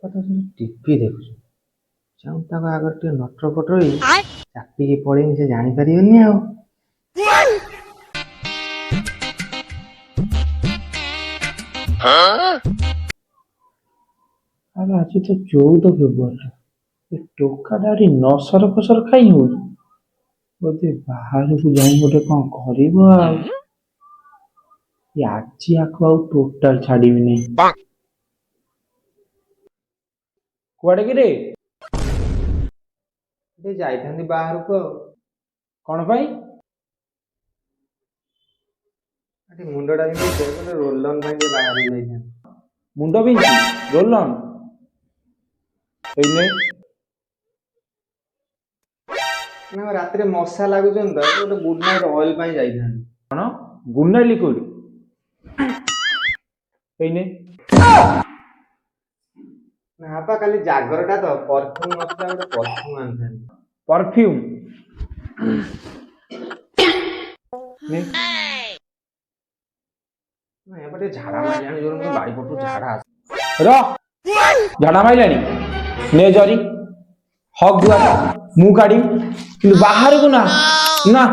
TV ଦେଖୁଛୁ ଚାହୁଁ ତାଙ୍କ ଆଗରେ ଟିକେ ନଟର ପଟର ଚାପିକି ପଳେଇନି ସେ ଜାଣିପାରିବନି ଆଉ। ଆରେ ଆଜି ତ 14 ଫେବୃଆରୀ, ଏ ଟୋକାଟା ଆଜି ନସର ଫସର ଖାଇ ହଉଛି। ବୋଧେ ବାହାରକୁ ଯାଇ ଗୋଟେ କଣ କରିବ ଆଉ। ଆଜି ଆକୁ ଆଉ ଟୋଟାଲ ଛାଡିବି ନାହିଁ। କୁଆଡେ କିରେ? ଟିକେ ଯାଇଥାନ୍ତି ବାହାରକୁ ଆଉ। କଣ ପାଇଁ? ମୁଣ୍ଡଟା ବିନ୍ଧୁଛି ଗୋଟେ ରୋଲନ ପାଇଁ ଟିକେ ବାହାରକୁ ଯାଇଥାନ୍ତି। ମୁଣ୍ଡ ବିନ୍ଧୁଛି? ରୋଲନ ହେଇନେ ନା ରାତିରେ ମଶା ଲାଗୁଛନ୍ତି ତ ଗୋଟେ ଗୁଡ ନାଇଟ୍ ଅଏଲ ପାଇଁ ଯାଇଥାନ୍ତି। କଣ ଗୁଡ ନାଇଟ୍ ଲିକ୍ୱିଡ ହେଇନେ? ନା ପା କାଲି ଜାଗରଟା ତ ପରଫ୍ୟୁମ ନଥିଲା ଗୋଟେ ପରଫ୍ୟୁମ ଆଣିଥାନ୍ତି। ପରଫ୍ୟୁମ ନା ଏପଟେ ଝାଡା ମାଇଲାଣି ଜୋର ମତେ ବାଡି ପଟୁ ଝାଡା ଆସୁଛି। ଝାଡା ମାଇଲାଣି? ନେ ଜରି ହକ୍ ଦୁଆର ମୁଁ କାଢିବି, କିନ୍ତୁ ବାହାରକୁ ନା ନା।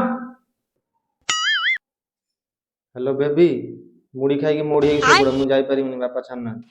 ହ୍ୟାଲୋ ବେବି, ମୁଢି ଖାଇକି ମୋଡି ହେଇକି ଶୋଇପଡ, ମୁଁ ଯାଇପାରିବିନି ବାପା ଛାଡୁନାହାନ୍ତି।